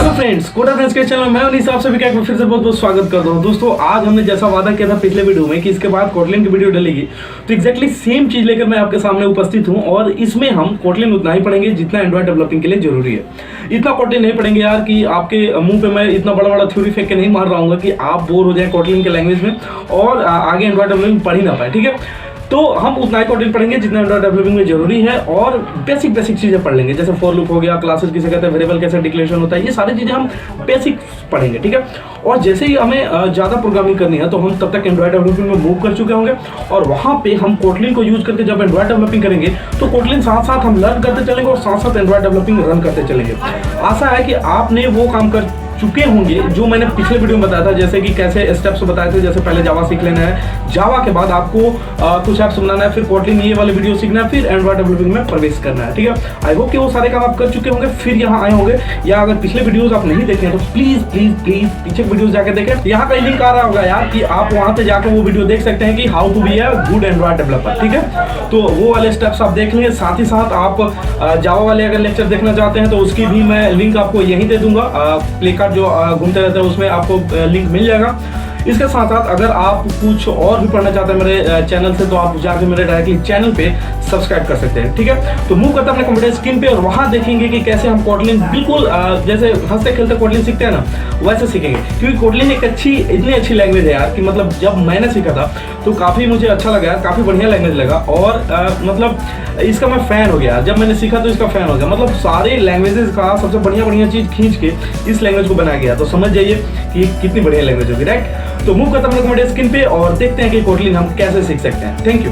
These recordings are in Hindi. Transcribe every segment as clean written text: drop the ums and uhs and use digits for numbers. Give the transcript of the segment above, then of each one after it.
हेलो फ्रेंड्स, कोडा फ्रेंड्स के चैनल में मैं उन्हीं आप सभी का एक बार फिर से बहुत बहुत स्वागत करता हूं। दोस्तों आज हमने जैसा वादा किया था पिछले वीडियो में कि इसके बाद कोटलिन की वीडियो डलेगी, तो एग्जैक्टली सेम चीज लेकर मैं आपके सामने उपस्थित हूं। और इसमें हम कोटलिन उतना ही पढ़ेंगे जितना एंड्रॉइड डेवलपिंग के लिए जरूरी है। इतना कोटलिन नहीं पढ़ेंगे यार कि आपके मुंह पे मैं इतना बड़ा बड़ा थ्योरी फेंक के नहीं मार रहा हूँ कि आप बोर हो जाए कोटलिन के लैंग्वेज में और आगे एंड्रॉइड डेवलपिंग पढ़ ही ना पाए। ठीक है, तो हम उतना ही कोडिंग पढ़ेंगे जितना एंड्रॉइड डेवलपिंग में जरूरी है और बेसिक चीजें पढ़ लेंगे, जैसे फॉर लूप हो गया, क्लासेस किसे कहते हैं, वेरिएबल कैसे डिक्लेरेशन होता है, ये सारी चीजें हम बेसिक पढ़ेंगे। ठीक है, और जैसे ही हमें ज्यादा प्रोग्रामिंग करनी है तो हम तब तक एंड्रॉइड डेवलपिंग में मूव कर चुके होंगे और वहां पे हम कोटलिन को यूज करके जब एंड्रॉइड डेवलपिंग करेंगे तो कोटलिन साथ साथ हम लर्न करते चलेंगे और साथ साथ एंड्रॉइड डेवलपिंग रन करते चलेंगे। आशा है कि आपने वो काम कर चुके होंगे जो मैंने पिछले वीडियो में बताया था, जैसे कि कैसे स्टेप्स बताए थे। जैसे पहले जावा सीख लेना है, जावा के बाद आपको कुछ ऐप्स बनाना है, फिर कोटलिन ये वाले वीडियो सीखना है, फिर एंड्रॉइड डेवलपिंग में प्रवेश करना है। ठीक है, आई होप कि वो सारे काम आप कर चुके होंगे, फिर यहाँ आए होंगे। या अगर पिछले वीडियोस आप नहीं देखे हैं तो प्लीज प्लीज प्लीज पीछे वीडियोस जाके देखें। यहाँ का लिंक आ रहा होगा यार कि आप वहां पे जाकर वो वीडियो देख सकते हैं कि how to be a good Android developer. ठीक है, तो वो वाले स्टेप्स आप देख लें। साथ ही साथ आप जावा वाले अगर लेक्चर देखना चाहते हैं तो उसकी भी मैं लिंक आपको यहीं दे दूंगा। प्ले कार्ड जो घूमते रहता है उसमें आपको लिंक मिल जाएगा। इसके साथ साथ अगर आप कुछ और भी पढ़ना चाहते हैं मेरे चैनल से तो आप जाकर मेरे डायरेक्टली चैनल पे सब्सक्राइब कर सकते हैं। ठीक है, तो मूव करते हैं अपने कंप्यूटर स्क्रीन पे और वहां देखेंगे कि कैसे हम कोटलिन बिल्कुल जैसे हंसते खेलते कोटलिन सीखते हैं ना, वैसे सीखेंगे। क्योंकि कोटलिन एक इतनी अच्छी लैंग्वेज है यार कि मतलब जब मैंने सीखा था तो काफ़ी मुझे अच्छा लगा, काफ़ी बढ़िया लैंग्वेज लगा और मतलब इसका मैं फ़ैन हो गया। जब मैंने सीखा तो इसका फ़ैन हो गया। मतलब सारे लैंग्वेजेस का सबसे बढ़िया चीज़ खींच के इस लैंग्वेज को बनाया गया, तो समझ जाइए कि कितनी बढ़िया लैंग्वेज होगी। राइट, तो मूव करते हैं हमारे स्क्रीन पे और देखते हैं कि कोटलिन हम कैसे सीख सकते हैं। Thank you.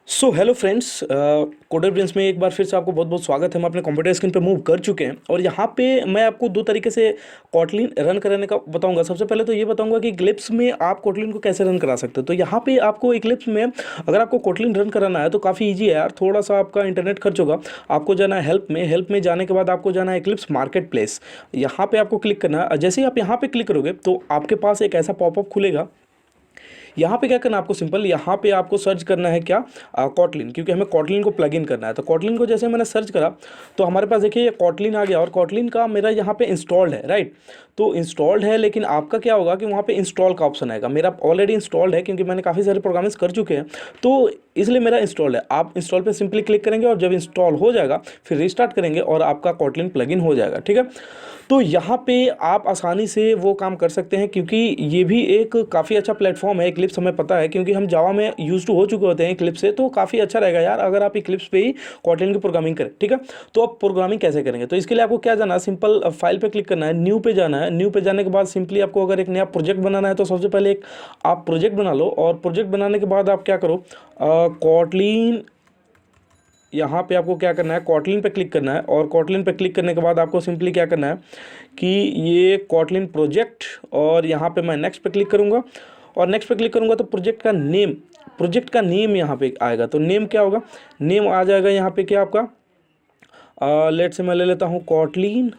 So hello friends, coder brains में एक बार फिर से आपको बहुत बहुत स्वागत है। हम अपने कंप्यूटर स्क्रीन पे मूव कर चुके हैं और यहाँ पे मैं आपको दो तरीके से कोटलिन रन कराने का बताऊंगा। सबसे पहले तो ये बताऊंगा कि इक्लिप्स में आप कोटलिन को कैसे रन करा सकते हो। तो यहाँ पे आपको इक्लिप्स में अगर आपको कोटलिन रन कराना है तो काफ़ी ईजी है यार। थोड़ा सा आपका इंटरनेट खर्च होगा। आपको जाना है हेल्प में जाने के बाद आपको जाना है इक्लिप्स मार्केट प्लेस। यहाँ पर आपको क्लिक करना है। जैसे ही आप यहाँ पर क्लिक करोगे तो आपके पास एक ऐसा पॉपअप खुलेगा। यहाँ पे क्या करना है आपको, सिंपल यहाँ पे आपको सर्च करना है क्या, कोटलिन, क्योंकि हमें कोटलिन को प्लग इन करना है। तो कोटलिन को जैसे मैंने सर्च करा तो हमारे पास देखिए ये कोटलिन आ गया और कोटलिन का मेरा यहाँ पे इंस्टॉल्ड है। राइट, तो इंस्टॉल्ड है, लेकिन आपका क्या होगा कि वहाँ पे इंस्टॉल का ऑप्शन आएगा। मेरा ऑलरेडी इंस्टॉल्ड है क्योंकि मैंने काफ़ी सारे प्रोग्राम्स कर चुके हैं, तो इसलिए मेरा इंस्टॉल है। आप इंस्टॉल पे सिंपली क्लिक करेंगे और जब इंस्टॉल हो जाएगा फिर रिस्टार्ट करेंगे और आपका कोटलिन प्लगइन हो जाएगा। ठीक है, तो यहाँ पे आप आसानी से वो काम कर सकते हैं क्योंकि ये भी एक काफ़ी अच्छा प्लेटफॉर्म है। इक्लिप्स हमें पता है क्योंकि हम जावा में यूज टू हो चुके होते हैं इक्लिप्स से, तो काफ़ी अच्छा रहेगा यार अगर आप इक्लिप्स पे ही कोटलिन की प्रोग्रामिंग करें। ठीक है, तो आप प्रोग्रामिंग कैसे करेंगे, तो इसके लिए आपको क्या जाना है, सिंपल फाइल पे क्लिक करना है, न्यू पे जाना है। न्यू पे जाने के बाद सिंपली आपको अगर एक नया प्रोजेक्ट बनाना है तो सबसे पहले एक आप प्रोजेक्ट बना लो और प्रोजेक्ट बनाने के बाद आप क्या करो, कोटलिन, यहाँ पे आपको क्या करना है, कोटलिन पे क्लिक करना है और कोटलिन पे क्लिक करने के बाद आपको सिंपली क्या करना है कि ये कोटलिन प्रोजेक्ट, और यहाँ पे मैं नेक्स्ट पे क्लिक करूँगा और नेक्स्ट पे क्लिक करूँगा तो प्रोजेक्ट का नेम यहाँ पे आएगा। तो नेम क्या होगा, नेम आ जाएगा यहाँ पे क्या आपका, लेट से मैं ले लेता हूँ कोटलिन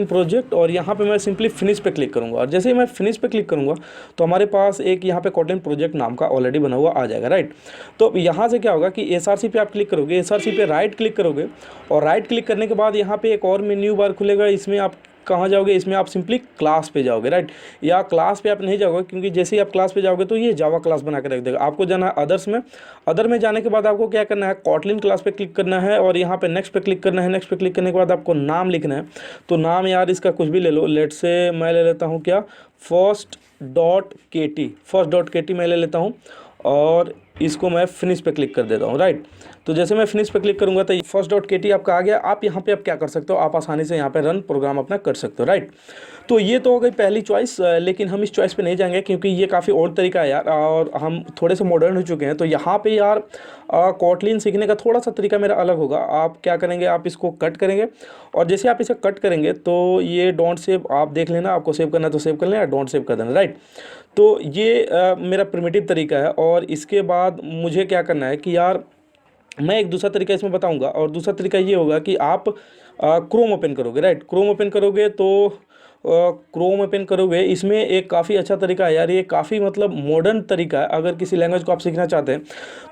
प्रोजेक्ट और यहाँ पे मैं सिंपली फिनिश पे क्लिक करूँगा और जैसे ही मैं फिनिश पे क्लिक करूँगा तो हमारे पास एक यहाँ पे कोटलिन प्रोजेक्ट नाम का ऑलरेडी बना हुआ आ जाएगा। राइट, तो यहाँ से क्या होगा कि एसआरसी पे आप क्लिक करोगे, एसआरसी पे राइट क्लिक करोगे और राइट क्लिक करने के बाद यहाँ पे एक और मेन्यू बार खुलेगा। इसमें आप कहाँ जाओगे, इसमें आप सिंपली क्लास पे जाओगे। राइट, या क्लास पे आप नहीं जाओगे क्योंकि जैसे ही आप क्लास पे जाओगे तो ये जावा क्लास बना के रख देगा। आपको जाना है अदर्स में। अदर में जाने के बाद आपको क्या करना है, कोटलिन क्लास पे क्लिक करना है और यहाँ पे नेक्स्ट पे क्लिक करना है। नेक्स्ट पे क्लिक करने के बाद आपको नाम लिखना है। तो नाम यार इसका कुछ भी ले लो, लेट से मैं ले लेता हूँ क्या, first.kt मैं ले लेता हूँ और इसको मैं फिनिश पे क्लिक कर देता हूँ। राइट, तो जैसे मैं फिनिश पे क्लिक करूँगा तो first.kt आपका आ गया। आप यहाँ पे आप क्या कर सकते हो, आप आसानी से यहाँ पे रन प्रोग्राम अपना कर सकते हो। राइट, तो ये तो हो गई पहली चॉइस, लेकिन हम इस चॉइस पे नहीं जाएंगे क्योंकि ये काफ़ी ओल्ड तरीका है यार और हम थोड़े से मॉडर्न हो चुके हैं। तो यहाँ पे यार कोटलिन सीखने का थोड़ा सा तरीका मेरा अलग होगा। आप क्या करेंगे, आप इसको कट करेंगे और जैसे आप इसे कट करेंगे तो ये डोंट सेव आप देख लेना, आपको सेव करना है तो सेव कर लेना, डोंट सेव कर देना। राइट, तो ये मेरा प्रिमिटिव तरीका है और इसके बाद मुझे क्या करना है कि यार मैं एक दूसरा तरीका इसमें बताऊंगा और दूसरा तरीका ये होगा कि आप क्रोम ओपन करोगे। राइट, क्रोम ओपन करोगे तो क्रोम ओपन करोगे, इसमें एक काफ़ी अच्छा तरीका है यार, ये काफ़ी मतलब मॉडर्न तरीका है। अगर किसी लैंग्वेज को आप सीखना चाहते हैं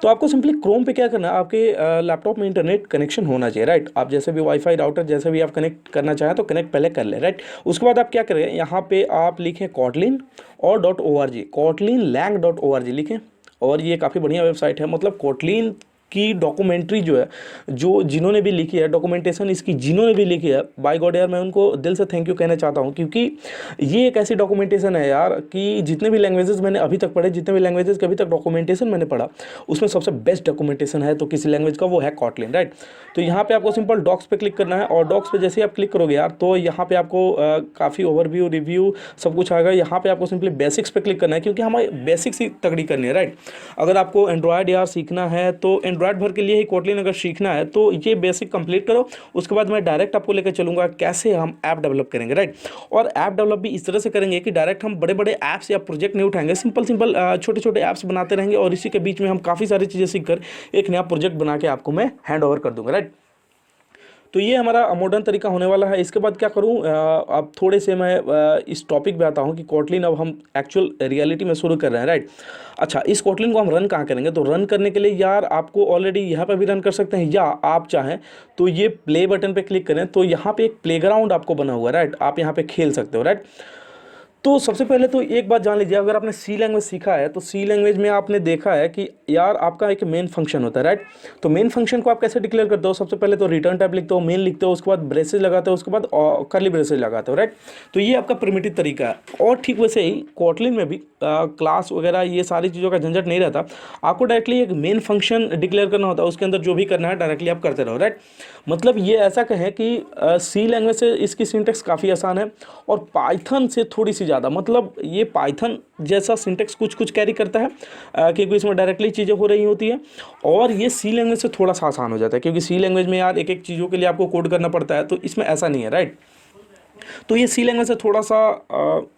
तो आपको सिंपली क्रोम पे क्या करना है, आपके लैपटॉप में इंटरनेट कनेक्शन होना चाहिए, राइट। आप जैसे भी वाईफाई राउटर जैसे भी आप कनेक्ट करना चाहें तो कनेक्ट पहले कर ले, राइट। उसके बाद आप क्या करें, यहाँ पे आप लिखें कॉटलिन और .org, कॉटलिन लैंग .org लिखें। और ये काफ़ी बढ़िया वेबसाइट है, मतलब कोटलिन की डॉक्यूमेंट्री जो है, जो जिन्होंने भी लिखी है डॉक्यूमेंटेशन इसकी, जिन्होंने भी लिखी है, बाय गॉड यार मैं उनको दिल से थैंक यू कहना चाहता हूँ, क्योंकि ये एक ऐसी डॉक्यूमेंटेशन है यार कि जितने भी लैंग्वेजेस मैंने अभी तक पढ़े, जितने भी लैंग्वेजेस के अभी तक डॉक्यूमेंटेशन मैंने पढ़ा, उसमें सबसे बेस्ट डॉक्यूमेंटेशन है तो किसी लैंग्वेज का वो है कॉटलिन, राइट। तो यहाँ पे आपको सिंपल डॉक्स पे क्लिक करना है, और डॉक्स पे जैसे ही आप क्लिक करोगे यार तो यहाँ पे आपको काफ़ी ओवरव्यू रिव्यू सब कुछ आएगा। यहाँ पे आपको सिंपली बेसिक्स पे क्लिक करना है, क्योंकि हमें बेसिक्स ही तगड़ी करनी है, राइट। अगर आपको एंड्रॉयड यार सीखना है तो एंड्रॉयड भर के लिए ही कोटलिन अगर सीखना है तो ये बेसिक कंप्लीट करो। उसके बाद मैं डायरेक्ट आपको लेकर चलूंगा कैसे हम ऐप डेवलप करेंगे, राइट। और ऐप डेवलप भी इस तरह से करेंगे कि डायरेक्ट हम बड़े बड़े ऐप्स या प्रोजेक्ट नहीं उठाएंगे, सिंपल छोटे छोटे ऐप्स बनाते रहेंगे, और इसी के बीच में हम काफ़ी सारी चीज़ें सीखकर एक नया प्रोजेक्ट बना के आपको मैं हैंड ओवर कर दूंगा, राइट। तो ये हमारा मॉडर्न तरीका होने वाला है। इसके बाद क्या करूँ, अब थोड़े से मैं इस टॉपिक पे आता हूँ कि कोटलिन अब हम एक्चुअल रियलिटी में शुरू कर रहे हैं, राइट। अच्छा, इस कोटलिन को हम रन कहाँ करेंगे, तो रन करने के लिए यार आपको ऑलरेडी यहाँ पे भी रन कर सकते हैं, या आप चाहें तो ये प्ले बटन पे क्लिक करें तो यहाँ पे एक प्लेग्राउंड आपको बना हुआ है, राइट। आप यहाँ पे खेल सकते हो, राइट। तो सबसे पहले तो एक बात जान लीजिए, अगर आपने सी लैंग्वेज सीखा है तो सी लैंग्वेज में आपने देखा है कि यार आपका एक मेन फंक्शन होता है, राइट। तो मेन फंक्शन को आप कैसे डिक्लेयर करते हो, सबसे पहले तो रिटर्न टाइप लिखते हो, मेन लिखते हो, उसके बाद ब्रेसेज लगाते हो, उसके बाद करली ब्रेसेज लगाते हो, राइट। तो ये आपका प्रिमिटिव तरीका है। और ठीक वैसे ही कोटलिन में भी क्लास वगैरह ये सारी चीज़ों का झंझट नहीं रहता, आपको डायरेक्टली एक मेन फंक्शन डिक्लेयर करना होता है, उसके अंदर जो भी करना है डायरेक्टली आप करते रहो, राइट। मतलब ये ऐसा कहें कि सी लैंग्वेज से इसकी सिंटेक्स काफ़ी आसान है, और पाइथन से थोड़ी सी ज़्यादा, मतलब ये पाइथन जैसा सिंटेक्स कुछ कुछ कैरी करता है, क्योंकि इसमें डायरेक्टली चीज़ें हो रही होती है। और ये सी लैंग्वेज से थोड़ा सा आसान हो जाता है, क्योंकि सी लैंग्वेज में यार एक एक चीज़ों के लिए आपको कोड करना पड़ता है, तो इसमें ऐसा नहीं है, राइट। तो ये सी लैंग्वेज से थोड़ा सा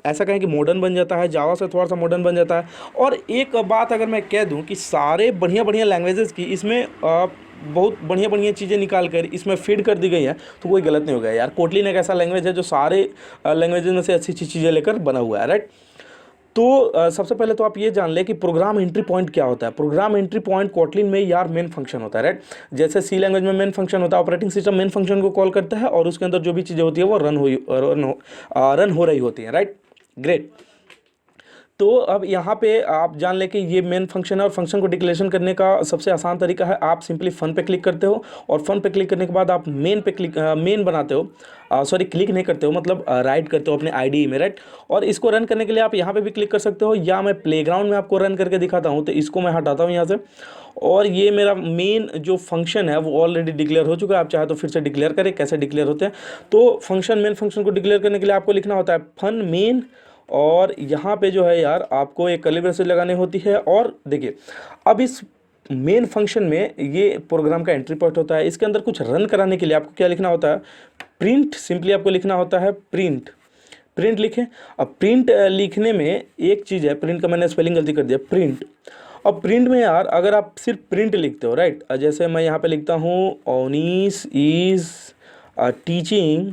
ऐसा कहें कि मॉडर्न बन जाता है, जावा से थोड़ा सा मॉडर्न बन जाता है। और एक बात अगर मैं कह दूं कि सारे बढ़िया बढ़िया लैंग्वेजेस की इसमें बहुत बढ़िया बढ़िया चीज़ें निकाल कर इसमें फीड कर दी गई हैं, तो कोई गलत नहीं होगा यार। कोटलिन एक ऐसा लैंग्वेज है जो सारे लैंग्वेजेस में से अच्छी अच्छी चीज़ें लेकर बना हुआ है, राइट। तो सबसे पहले तो आप ये जान लें कि प्रोग्राम एंट्री पॉइंट क्या होता है। प्रोग्राम एंट्री पॉइंट कोटलिन में यार मेन फंक्शन होता है, राइट। जैसे सी लैंग्वेज में मेन फंक्शन होता है, ऑपरेटिंग सिस्टम मेन फंक्शन को कॉल करता है और उसके अंदर जो भी चीज़ें होती है वो रन हो रही होती हैं, राइट। ग्रेट। तो अब यहाँ पे आप जान लें कि ये मेन फंक्शन है, और फंक्शन को डिक्लेरेशन करने का सबसे आसान तरीका है, आप सिंपली फन पे क्लिक करते हो, और फन पे क्लिक करने के बाद आप मेन बनाते हो, सॉरी क्लिक नहीं करते हो, मतलब राइट करते हो अपने आईडी में, राइट। और इसको रन करने के लिए आप यहाँ पे भी क्लिक कर सकते हो, या मैं प्लेग्राउंड में आपको रन करके दिखाता हूँ। तो इसको मैं हटाता हूँ यहाँ से, और ये मेरा मेन जो फंक्शन है वो ऑलरेडी डिक्लेयर हो चुका है। आप चाहे तो फिर से डिक्लेयर करें, कैसे डिक्लेयर होते हैं। तो मेन फंक्शन को डिक्लेयर करने के लिए आपको लिखना होता है फन मेन, और यहाँ पे जो है यार आपको एक कर्ली ब्रेसेस लगानी होती है। और देखिए, अब इस मेन फंक्शन में ये प्रोग्राम का एंट्री पॉइंट होता है। इसके अंदर कुछ रन कराने के लिए आपको क्या लिखना होता है, प्रिंट। सिंपली आपको लिखना होता है प्रिंट। प्रिंट लिखें। अब प्रिंट लिखने में एक चीज़ है, प्रिंट का मैंने स्पेलिंग गलती कर दिया, प्रिंट। अब प्रिंट में यार अगर आप सिर्फ प्रिंट लिखते हो, राइट, जैसे मैं यहाँ पे लिखता हूँ Avneesh is teaching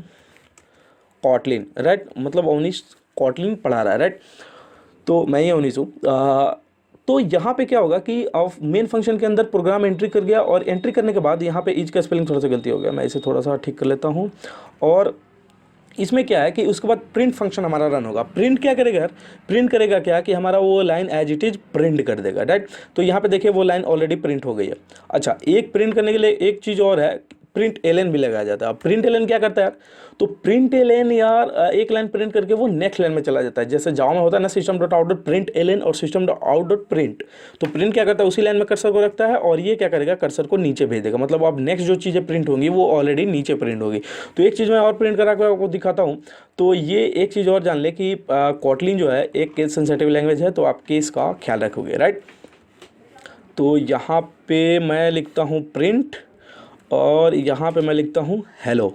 Kotlin, right, मतलब अवनीश कोटलिन पढ़ा रहा है, राइट। तो मैं ही अवनीश हूँ। तो यहाँ पे क्या होगा कि अब मेन फंक्शन के अंदर प्रोग्राम एंट्री कर गया, और एंट्री करने के बाद यहाँ पे इज का स्पेलिंग थोड़ा सा गलती हो गया, मैं इसे थोड़ा सा ठीक कर लेता हूँ। और इसमें क्या है कि उसके बाद प्रिंट फंक्शन हमारा रन होगा। प्रिंट क्या करेगा यार, प्रिंट करेगा क्या कि हमारा वो line as it is print कर देगा, राइट। तो यहाँ पे देखिए वो लाइन ऑलरेडी प्रिंट हो गई है। अच्छा, एक प्रिंट करने के लिए एक चीज़ और है, प्रिंट एलन भी लगाया जाता है। अब प्रिंट एलन क्या करता है यार, तो प्रिंट एलन यार एक लाइन प्रिंट करके वो नेक्स्ट लाइन में चला जाता है। जैसे जावा में होता है ना system dot out dot println और system dot out dot print, तो प्रिंट क्या करता है उसी लाइन में कर्सर को रखता है, और ये क्या करेगा कर्सर को नीचे भेज देगा। मतलब अब नेक्स्ट जो चीज़ें प्रिंट होंगी वो ऑलरेडी नीचे प्रिंट होगी। तो एक चीज़ मैं और प्रिंट करा के आपको दिखाता हूँ। तो ये एक चीज़ और जान ले कि कोटलिन जो है एक केस सेंसिटिव लैंग्वेज है, तो आप केस का ख्याल रखोगे, राइट। तो यहाँ पे मैं लिखता हूँ प्रिंट, और यहाँ पे मैं लिखता हूँ हेलो।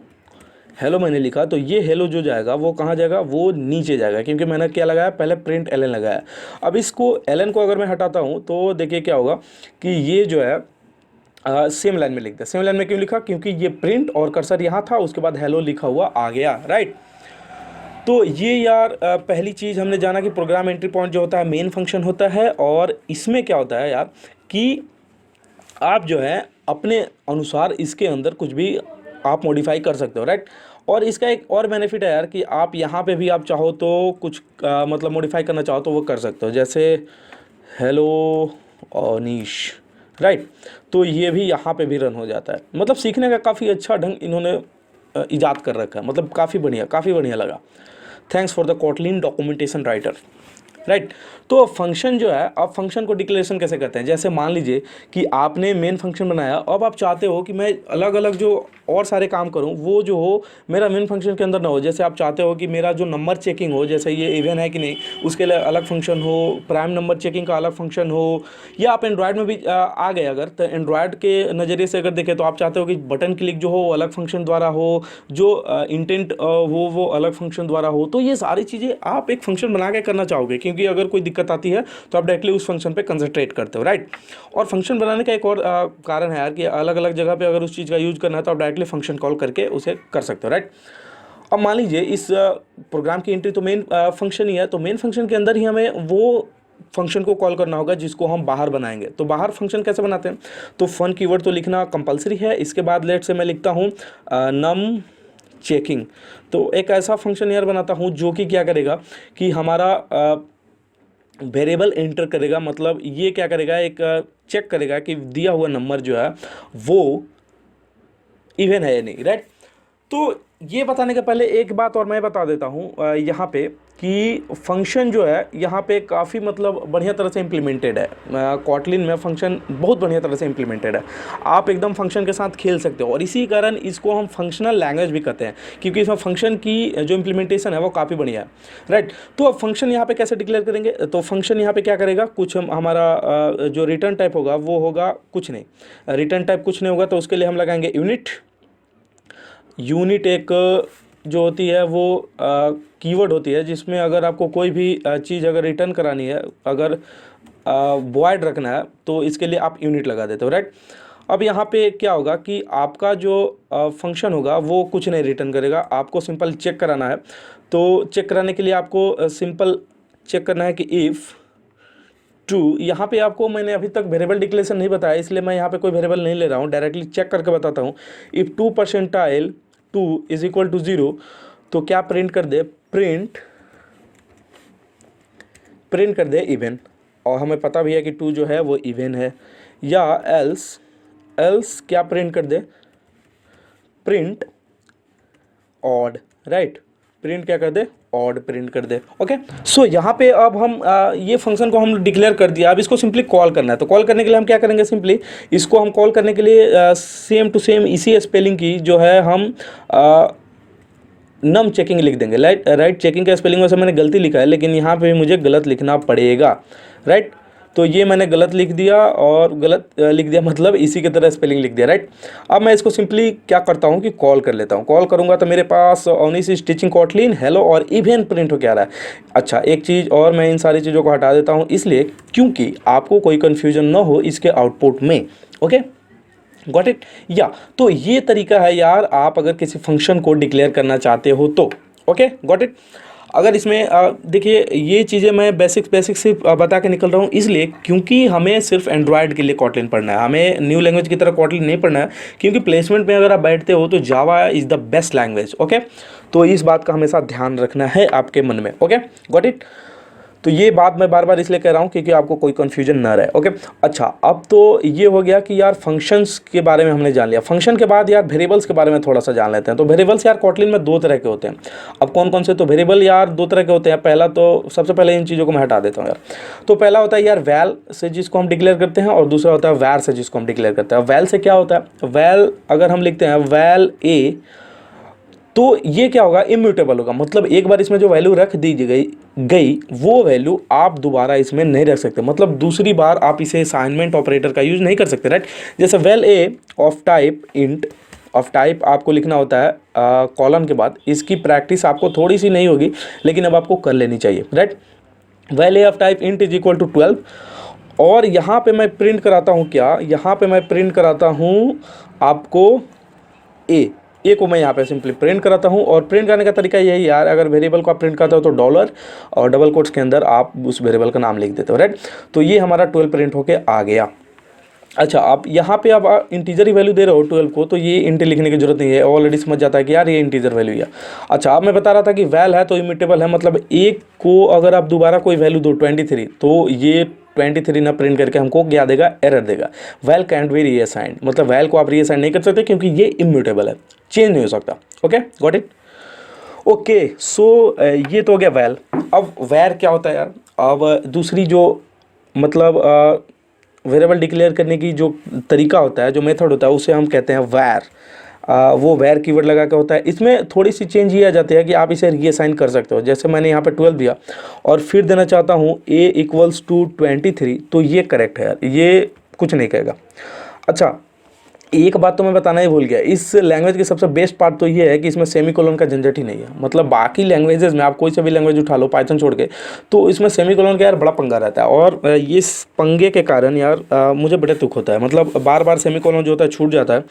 हेलो मैंने लिखा, तो ये हेलो जो जाएगा वो कहाँ जाएगा, वो नीचे जाएगा, क्योंकि मैंने क्या लगाया, पहले प्रिंट एलन लगाया। अब इसको एलन को अगर मैं हटाता हूँ तो देखिए क्या होगा कि ये जो है सेम लाइन में लिखता है। सेम लाइन में क्यों लिखा, क्योंकि ये प्रिंट और कर्सर यहाँ था, उसके बाद हेलो लिखा हुआ आ गया, राइट। तो ये यार पहली चीज़ हमने जाना कि प्रोग्राम एंट्री पॉइंट जो होता है मेन फंक्शन होता है, और इसमें क्या होता है यार कि आप जो है अपने अनुसार इसके अंदर कुछ भी आप मॉडिफाई कर सकते हो, राइट। और इसका एक और बेनिफिट है यार कि आप यहाँ पे भी आप चाहो तो कुछ मतलब मॉडिफाई करना चाहो तो वो कर सकते हो, जैसे हेलो अनीश, राइट। तो ये भी यहाँ पे भी रन हो जाता है। मतलब सीखने का काफ़ी अच्छा ढंग इन्होंने ईजाद कर रखा है, मतलब काफ़ी बढ़िया लगा। Thanks for the Kotlin documentation writer, right. तो फंक्शन जो है, आप फंक्शन को डिक्लेरेशन कैसे करते हैं, जैसे मान लीजिए कि आपने मेन फंक्शन बनाया, अब आप चाहते हो कि मैं अलग अलग जो और सारे काम करूं वो जो हो मेरा मेन फंक्शन के अंदर ना हो। जैसे आप चाहते हो कि मेरा जो नंबर चेकिंग हो, जैसे ये इवन है कि नहीं उसके लिए अलग फंक्शन हो, प्राइम नंबर चेकिंग का अलग फंक्शन हो, या आप एंड्रॉयड में भी आ गए अगर, तो एंड्रॉयड के नज़रिए से अगर देखें तो आप चाहते हो कि बटन क्लिक जो हो अलग फंक्शन द्वारा हो, जो इंटेंट हो वो अलग फंक्शन द्वारा हो। तो ये सारी चीज़ें आप एक फंक्शन बना के करना चाहोगे, क्योंकि अगर कोई दिक्कत आती है तो आप डायरेक्टली उस फंक्शन पे कंसंट्रेट करते हो, राइट। और फंक्शन बनाने का एक और कारण है यार कि अलग अलग जगह पे अगर उस चीज़ का यूज करना है तो आप डायरेक्टली फंक्शन कॉल करके उसे कर सकते हो, राइट। अब मान लीजिए इस प्रोग्राम की एंट्री तो मेन फंक्शन ही है, तो मेन फंक्शन के अंदर ही हमें वो फंक्शन को कॉल करना होगा जिसको हम बाहर बनाएंगे। तो बाहर फंक्शन कैसे बनाते हैं, तो फन कीवर्ड तो लिखना कंपलसरी है। इसके बाद लेट से मैं लिखता हूँ नम चेकिंग। तो एक ऐसा फंक्शन यार बनाता हूँ जो कि क्या करेगा कि हमारा वेरिएबल एंटर करेगा, मतलब ये क्या करेगा, एक चेक करेगा कि दिया हुआ नंबर जो है वो इवन है या नहीं, राइट। तो ये बताने के पहले एक बात और मैं बता देता हूँ यहाँ पे कि फंक्शन जो है यहाँ पे काफ़ी मतलब बढ़िया तरह से इम्प्लीमेंटेड है। कॉटलिन में फंक्शन बहुत बढ़िया तरह से इम्प्लीमेंटेड है, आप एकदम फंक्शन के साथ खेल सकते हो, और इसी कारण इसको हम फंक्शनल लैंग्वेज भी कहते हैं, क्योंकि इसमें फंक्शन की जो इम्प्लीमेंटेशन है वो काफ़ी बढ़िया है, राइट। तो अब फंक्शन यहाँ पे कैसे डिक्लेयर करेंगे, तो फंक्शन यहाँ पे क्या करेगा, कुछ हमारा जो रिटर्न टाइप होगा वो होगा कुछ नहीं, रिटर्न टाइप कुछ नहीं होगा, तो उसके लिए हम लगाएंगे यूनिट एक जो होती है वो कीवर्ड होती है, जिसमें अगर आपको कोई भी चीज़ अगर रिटर्न करानी है, अगर वॉइड रखना है तो इसके लिए आप यूनिट लगा देते हो, राइट। अब यहाँ पे क्या होगा कि आपका जो फंक्शन होगा वो कुछ नहीं रिटर्न करेगा, आपको सिंपल चेक कराना है। तो चेक कराने के लिए आपको सिंपल चेक करना है कि इफ़ ट्रू, यहाँ पे आपको मैंने अभी तक वेरिएबल डिक्लेरेशन नहीं बताया, इसलिए मैं यहाँ पे कोई वेरिएबल नहीं ले रहा हूँ, डायरेक्टली चेक करके बताता हूँ। इफ़ 2% 2 इज इक्वल टू 0, तो क्या प्रिंट कर दे, प्रिंट कर दे इवन, और हमें पता भी है कि 2 जो है वो इवन है। या एल्स क्या प्रिंट कर दे, प्रिंट ऑड, राइट। प्रिंट क्या कर दे, ऑड प्रिंट कर दे, ओके। सो यहाँ पे अब हम ये फंक्शन को हम डिक्लेयर कर दिया, अब इसको सिंपली कॉल करना है। तो कॉल करने के लिए हम क्या करेंगे, सिंपली इसको हम कॉल करने के लिए सेम टू सेम इसी स्पेलिंग की जो है हम नम चेकिंग लिख देंगे, राइट। चेकिंग का स्पेलिंग वैसे मैंने गलती लिखा है, लेकिन यहाँ पे मुझे गलत लिखना पड़ेगा, राइट। तो ये मैंने गलत लिख दिया, और गलत लिख दिया मतलब इसी की तरह स्पेलिंग लिख दिया, राइट। अब मैं इसको सिंपली क्या करता हूँ कि कॉल कर लेता हूँ। कॉल करूँगा तो मेरे पास ओनली सी टीचिंग कॉटलिन हेलो और इवन प्रिंट हो क्या रहा है। अच्छा, एक चीज़ और, मैं इन सारी चीज़ों को हटा देता हूँ इसलिए क्योंकि आपको कोई कन्फ्यूजन ना हो इसके आउटपुट में, ओके, गॉट इट। या तो ये तरीका है यार, आप अगर किसी फंक्शन को डिक्लेयर करना चाहते हो तो, ओके, गॉट इट। अगर इसमें देखिए ये चीज़ें मैं बेसिक से बता के निकल रहा हूँ, इसलिए क्योंकि हमें सिर्फ एंड्रॉयड के लिए कॉटलिन पढ़ना है, हमें न्यू लैंग्वेज की तरह कॉटलिन नहीं पढ़ना है, क्योंकि प्लेसमेंट में अगर आप बैठते हो तो जावा is the best language, okay. तो इस बात का हमेशा ध्यान रखना है आपके मन में, ओके, गॉट इट। तो ये बात मैं बार बार इसलिए कह रहा हूँ क्योंकि आपको कोई कन्फ्यूजन ना रहे, ओके। अच्छा, अब तो ये हो गया कि यार फंक्शंस के बारे में हमने जान लिया। फंक्शन के बाद यार वेरिएबल्स के बारे में थोड़ा सा जान लेते हैं। तो वेरिएबल्स यार कॉटलिन में 2 तरह के होते हैं। अब कौन कौन से, तो वेरिएबल यार 2 तरह के होते हैं। पहला तो सबसे पहले इन चीज़ों को मैं हटा देता हूँ यार। तो पहला होता है यार वैल से जिसको हम डिक्लेयर करते हैं, और दूसरा होता है वैर से जिसको हम डिक्लेयर करते हैं। वैल से क्या होता है, वैल अगर हम लिखते हैं वैल ए, तो ये क्या होगा, इम्यूटेबल होगा, मतलब एक बार इसमें जो वैल्यू रख दी गई वो वैल्यू आप दोबारा इसमें नहीं रख सकते, मतलब दूसरी बार आप इसे असाइनमेंट ऑपरेटर का यूज़ नहीं कर सकते, राइट। जैसे val A of type int, of type आपको लिखना होता है कॉलन के बाद। इसकी प्रैक्टिस आपको थोड़ी सी नहीं होगी, लेकिन अब आपको कर लेनी चाहिए, right. Val A of type int is equal to 12, और यहाँ पे मैं प्रिंट कराता हूँ क्या, यहाँ पे मैं प्रिंट कराता हूँ आपको ए, ए को मैं यहाँ पे सिंपली प्रिंट कराता हूँ। और प्रिंट करने का तरीका यही यार, अगर वेरिएबल को आप प्रिंट करते हो तो डॉलर और डबल कोट्स के अंदर आप उस वेरिएबल का नाम लिख देते हो, राइट। तो ये हमारा 12 प्रिंट होके आ गया। अच्छा, आप यहाँ पे आप इंटीजर ही वैल्यू दे रहे हो 12 को, तो ये इंट लिखने की जरूरत नहीं है, ऑलरेडी समझ जाता है कि यार ये इंटीजर वैल्यू है। अच्छा, अब मैं बता रहा था कि वैल है तो इम्यूटेबल है, मतलब एक को अगर आप दोबारा कोई वैल्यू दो 23, तो ये 23 ना प्रिंट करके हमको क्या देगा, एरर देगा। वैल कैंट बी रीअसाइंड, मतलब वैल को आप रीअसाइन नहीं कर सकते क्योंकि ये इम्यूटेबल है, चेंज नहीं हो सकता। Okay, got it. ओके, सो ये तो हो गया वैल। अब वैर क्या होता है यार, अब दूसरी जो मतलब वेरिएबल डिक्लेयर करने की जो तरीका होता है, जो मेथड होता है, उसे हम कहते हैं वैर। वो वैर कीवर्ड लगा के होता है। इसमें थोड़ी सी चेंज ये आ जाती है कि आप इसे रीअसाइन कर सकते हो। जैसे मैंने यहाँ पे 12 दिया और फिर देना चाहता हूँ a इक्वल्स टू 23, तो ये करेक्ट है यार, ये कुछ नहीं कहेगा। अच्छा, एक बात तो मैं बताना ही भूल गया, इस लैंग्वेज की सबसे बेस्ट पार्ट तो ये है कि इसमें सेमीकोलन का झंझट ही नहीं है। मतलब बाकी लैंग्वेजेस में आप कोई सा भी लैंग्वेज उठा लो पाइथन छोड़ के, तो इसमें सेमीकोलन का यार बड़ा पंगा रहता है। और इस पंगे के कारण यार मुझे बड़े दुख होता है। मतलब बार बार सेमीकोलन जो होता है छूट जाता है,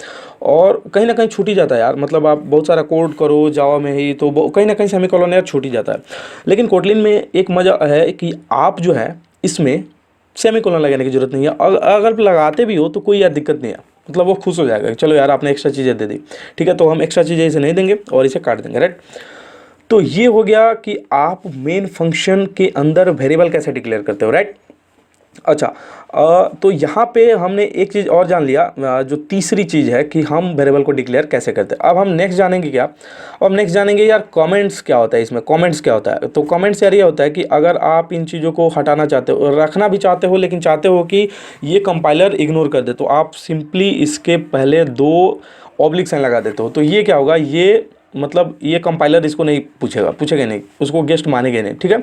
और कहीं ना कहीं छूट ही जाता है यार। मतलब आप बहुत सारा कोड करो जावा में ही तो कहीं ना कहीं सेमीकोलन यार छूट ही जाता है। लेकिन कोटलिन में एक मज़ा है कि आप जो है इसमें सेमीकोलन लगाने की जरूरत नहीं है। अगर लगाते भी हो तो कोई यार दिक्कत नहीं है, मतलब वो खुश हो जाएगा, चलो यार आपने एक्स्ट्रा चीज़ें दे दी, ठीक है, तो हम एक्स्ट्रा चीज़ें इसे नहीं देंगे और इसे काट देंगे, राइट। तो ये हो गया कि आप मेन फंक्शन के अंदर वेरिएबल कैसे डिक्लेयर करते हो, राइट। अच्छा, तो यहाँ पे हमने एक चीज़ और जान लिया, जो तीसरी चीज़ है कि हम वेरिएबल को डिक्लेयर कैसे करते हैं। अब हम नेक्स्ट जानेंगे क्या, अब नेक्स्ट जानेंगे यार कमेंट्स क्या होता है, इसमें कमेंट्स क्या होता है। तो कमेंट्स यार ये होता है कि अगर आप इन चीज़ों को हटाना चाहते हो, रखना भी चाहते हो, लेकिन चाहते हो कि ये कंपाइलर इग्नोर कर दे, तो आप सिंपली इसके पहले 2 ऑब्लिक साइन लगा देते हो। तो ये क्या होगा, ये मतलब ये कंपाइलर इसको नहीं पूछेगा नहीं, उसको गेस्ट मानेंगे नहीं, ठीक है।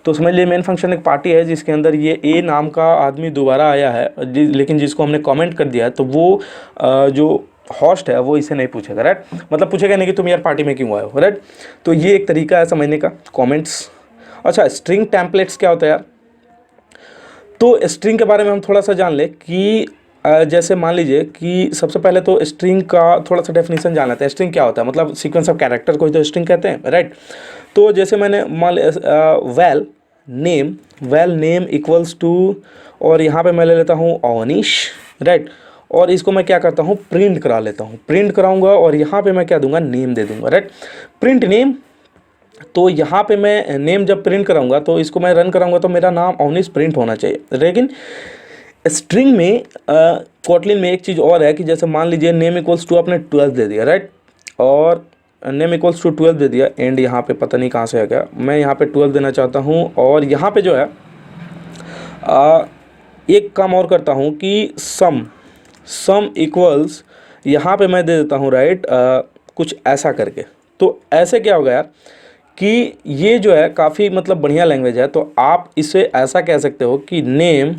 तो समझ लिए मेन फंक्शन एक पार्टी है जिसके अंदर ये ए नाम का आदमी दोबारा आया है, लेकिन जिसको हमने कमेंट कर दिया है, तो वो जो होस्ट है वो इसे नहीं पूछेगा, राइट। मतलब पूछेगा नहीं कि तुम यार पार्टी में क्यों आए हो, राइट। तो ये एक तरीका है समझने का, कॉमेंट्स। अच्छा, स्ट्रिंग टेम्पलेट्स क्या होता है यार, तो स्ट्रिंग के बारे में हम थोड़ा सा जान ले कि जैसे मान लीजिए कि सबसे पहले तो स्ट्रिंग का थोड़ा सा डेफिनेशन जान लेते हैं। स्ट्रिंग क्या होता है, मतलब सीक्वेंस ऑफ कैरेक्टर को ही तो स्ट्रिंग कहते हैं, राइट। तो जैसे मैंने मान वैल नेम इक्वल्स टू, और यहाँ पे मैं ले लेता हूँ अवनीश, राइट। और इसको मैं क्या करता हूँ, प्रिंट करा लेता हूँ, प्रिंट कराऊंगा और यहाँ पे मैं क्या दूंगा, नेम दे दूंगा, राइट। प्रिंट नेम, तो यहाँ पे मैं नेम जब प्रिंट कराऊंगा तो इसको मैं रन कराऊंगा तो मेरा नाम अवनीश प्रिंट होना चाहिए। लेकिन स्ट्रिंग में कोटलिन में एक चीज़ और है कि जैसे मान लीजिए नेम इक्वल्स टू आपने 12 दे दिया, राइट, और नेम इक्वल्स टू 12 दे दिया, एंड यहाँ पे पता नहीं कहाँ से आ गया, मैं यहाँ पे 12 देना चाहता हूँ। और यहाँ पे जो है एक काम और करता हूँ कि सम इक्वल्स, यहाँ पे मैं दे देता हूँ, राइट, कुछ ऐसा करके। तो ऐसे क्या होगा यार कि ये जो है काफ़ी मतलब बढ़िया लैंग्वेज है। तो आप इसे ऐसा कह सकते हो कि नेम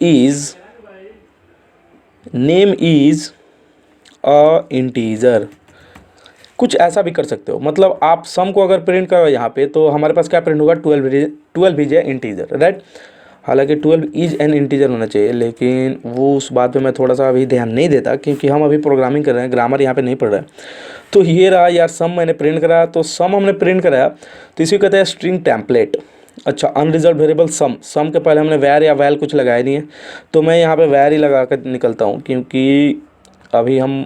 इज अ इंटीजर, कुछ ऐसा भी कर सकते हो। मतलब आप सम को अगर प्रिंट करो यहाँ पे तो हमारे पास क्या प्रिंट होगा, 12 इज ए इंटीजर, राइट। हालांकि 12 इज एन इंटीजर होना चाहिए, लेकिन वो उस बात पे मैं थोड़ा सा अभी ध्यान नहीं देता क्योंकि हम अभी प्रोग्रामिंग कर रहे हैं, ग्रामर यहाँ पे नहीं पढ़ रहा है। तो ये रहा यार, सम मैंने प्रिंट कराया, तो सम हमने प्रिंट कराया, तो इसी को कहते हैं स्ट्रिंग टेम्पलेट। अच्छा, अनरिजर्व वेरिएबल सम के पहले हमने वैर या वैल कुछ लगाया नहीं है, तो मैं यहाँ पे वैर ही लगा कर निकलता हूँ क्योंकि अभी हम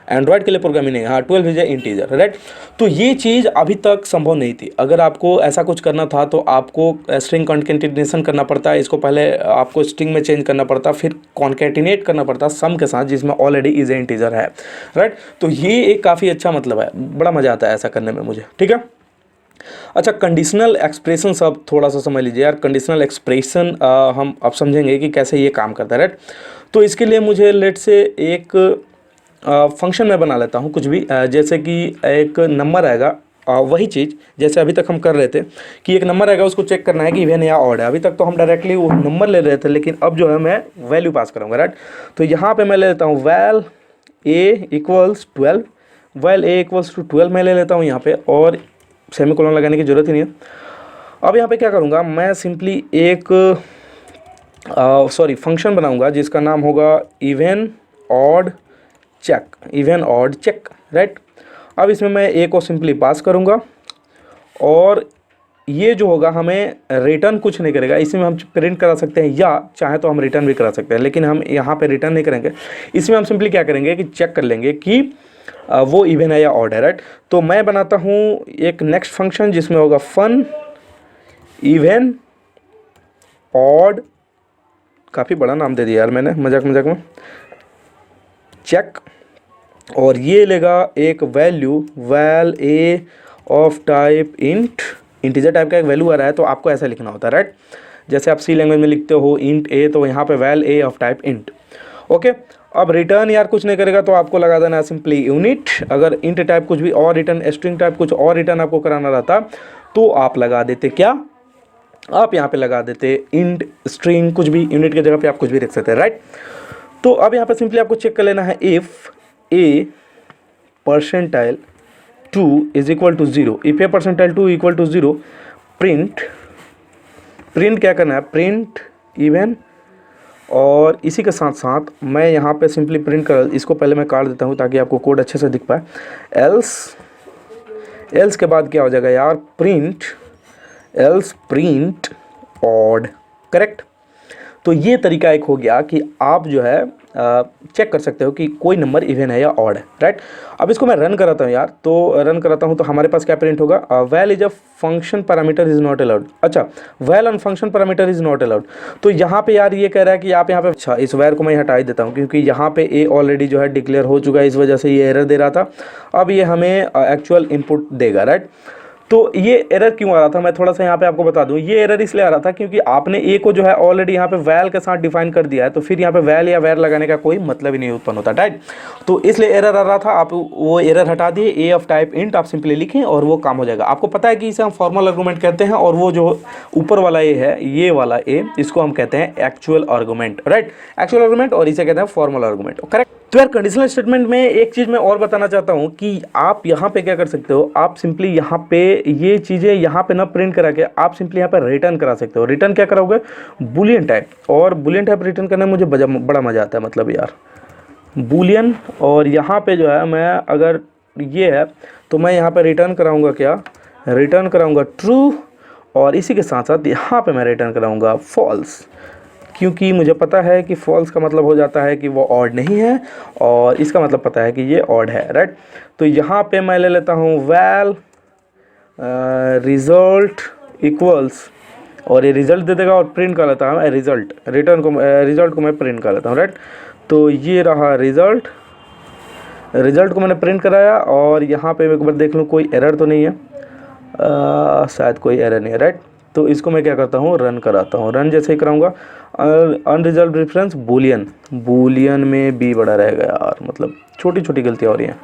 एंड्रॉयड के लिए प्रोग्रामिंग नहीं है। हाँ, 12 इज ए इंटीजर, राइट। तो ये चीज़ अभी तक संभव नहीं थी। अगर आपको ऐसा कुछ करना था तो आपको स्ट्रिंग कॉन्केटिनेशन करना पड़ता है, इसको पहले आपको स्ट्रिंग में चेंज करना पड़ता, फिर कॉन्केटिनेट करना पड़ता सम के साथ जिसमें ऑलरेडी इज ए इंटीजर है, राइट। तो ये एक काफ़ी अच्छा मतलब है, बड़ा मज़ा आता है ऐसा करने में मुझे, ठीक है। अच्छा, कंडीशनल एक्सप्रेशन अब थोड़ा सा समझ लीजिए यार। कंडीशनल एक्सप्रेशन हम अब समझेंगे कि कैसे ये काम करता है, राइट। तो इसके लिए मुझे लेट से एक फंक्शन में बना लेता हूँ कुछ भी, जैसे कि एक नंबर आएगा, वही चीज़ जैसे अभी तक हम कर रहे थे कि एक नंबर आएगा, उसको चेक करना है कि इवन या ऑड है। अभी तक तो हम डायरेक्टली वो नंबर ले रहे थे, लेकिन अब जो है मैं वैल्यू पास करूँगा, राइट। तो यहाँ पे मैं ले लेता हूँ val A equals 12, val A equals to 12 मैं ले लेता हूँ यहाँ पे, और सेमीकोलन लगाने की ज़रूरत ही नहीं है। अब यहाँ पे क्या करूँगा, मैं सिंपली एक फंक्शन बनाऊँगा जिसका नाम होगा even odd check, even odd check, right. अब इसमें मैं ए को सिंपली पास करूँगा और ये जो होगा हमें रिटर्न कुछ नहीं करेगा। इसमें हम प्रिंट करा सकते हैं या चाहे तो हम रिटर्न भी करा सकते हैं, लेकिन हम यहाँ पे रिटर्न नहीं करेंगे। इसमें हम सिंपली क्या करेंगे कि चेक कर लेंगे कि वो इवन है या ऑड है, राइट। तो मैं बनाता हूँ एक नेक्स्ट फंक्शन जिसमें होगा फन इवन ऑड, काफ़ी बड़ा नाम दे दिया यार मैंने मजाक मजाक में, चेक। और ये लेगा एक value val A of type int, integer type का एक वैल्यू आ रहा है तो आपको ऐसा लिखना होता है, राइट। जैसे आप सी लैंग्वेज में लिखते हो इंट ए, तो यहाँ पे val A of type int, okay. अब रिटर्न यार कुछ नहीं करेगा तो आपको लगा देना सिंपली यूनिट। अगर इंट टाइप कुछ भी और रिटर्न, स्ट्रिंग टाइप कुछ और रिटर्न आपको कराना रहता तो आप लगा देते क्या, आप यहाँ पे लगा देते इंट स्ट्रिंग कुछ भी, यूनिट की जगह पे आप कुछ भी रख सकते हैं, राइट। तो अब यहाँ पे सिंपली आपको चेक कर लेना है if A percentile 2 is equal to 0, if A percentile 2 equal to 0, print क्या करना है, प्रिंट इवन। और इसी के साथ साथ मैं यहाँ पे सिंपली प्रिंट कर, इसको पहले मैं काट देता हूँ ताकि आपको कोड अच्छे से दिख पाए। एल्स के बाद क्या हो जाएगा यार, प्रिंट ऑड, करेक्ट। तो ये तरीका एक हो गया कि आप जो है चेक कर सकते हो कि कोई नंबर इवन है या ऑड है, राइट। अब इसको मैं रन कराता हूँ यार, तो रन कराता हूँ तो हमारे पास क्या प्रिंट होगा, val is a function parameter is not allowed. अच्छा, val on function parameter is not allowed. तो यहाँ पे यार ये कह रहा है कि आप यहाँ पे, अच्छा इस वैर को मैं हटा ही देता हूँ क्योंकि यहाँ पे ए ऑलरेडी जो है डिक्लेयर हो चुका है, इस वजह से ये एरर दे रहा था। अब ये हमें एक्चुअल इनपुट देगा, राइट। तो ये एरर क्यों आ रहा था, मैं थोड़ा सा यहाँ पे आपको बता दूं। ये एरर इसलिए आ रहा था क्योंकि आपने ए को जो है ऑलरेडी यहाँ पे वैल के साथ डिफाइन कर दिया है, तो फिर यहाँ पे वैल या वैर लगाने का कोई मतलब ही नहीं उत्पन्न होता, राइट। तो इसलिए एरर आ रहा था, आप वो एरर हटा दिए, ए ऑफ टाइप इंट आप सिंपली लिखें और वो काम हो जाएगा। आपको पता है कि इसे हम फॉर्मल आर्गूमेंट कहते हैं, और वो जो ऊपर वाला ए है, ये वाला ए, इसको हम कहते हैं actual argument, right. Actual argument, और इसे कहते हैं फॉर्मल आर्गूमेंट, करेक्ट। तो यार कंडीशनल स्टेटमेंट में एक चीज़ मैं और बताना चाहता हूँ कि आप यहाँ पे क्या कर सकते हो, आप सिंपली यहाँ पे ये चीज़ें यहाँ पे ना प्रिंट करा के आप सिंपली यहाँ पे रिटर्न करा सकते हो। रिटर्न क्या कराओगे, बुलियन टाइप। और बुलियन टाइप रिटर्न करने में मुझे बड़ा मज़ा आता है, मतलब यार बुलियन। और यहाँ पे जो है मैं, अगर ये है तो मैं यहाँ पे रिटर्न कराऊँगा क्या, रिटर्न कराऊँगा ट्रू, और इसी के साथ साथ यहाँ पे मैं रिटर्न कराऊँगा फॉल्स, क्योंकि मुझे पता है कि फॉल्स का मतलब हो जाता है कि वो ऑड नहीं है, और इसका मतलब पता है कि ये ऑड है, राइट। तो यहाँ पे मैं ले लेता हूँ वैल रिजल्ट इक्वल्स, और ये रिजल्ट दे देगा, और प्रिंट कर लेता हूँ रिजल्ट, रिटर्न को रिजल्ट को मैं प्रिंट कर लेता हूँ, राइट। तो ये रहा रिजल्ट, रिजल्ट को मैंने प्रिंट कराया, और यहाँ पे मैं एक बार देख लूँ कोई एरर तो नहीं है, शायद कोई एरर नहीं है, राइट। तो इसको मैं क्या करता हूँ, रन कराता हूँ। रन जैसे ही कराऊंगा, अनरिजल्व रेफरेंस बुलियन, बुलियन में बी बड़ा रहेगा यार, मतलब छोटी छोटी गलतियाँ हो रही हैं।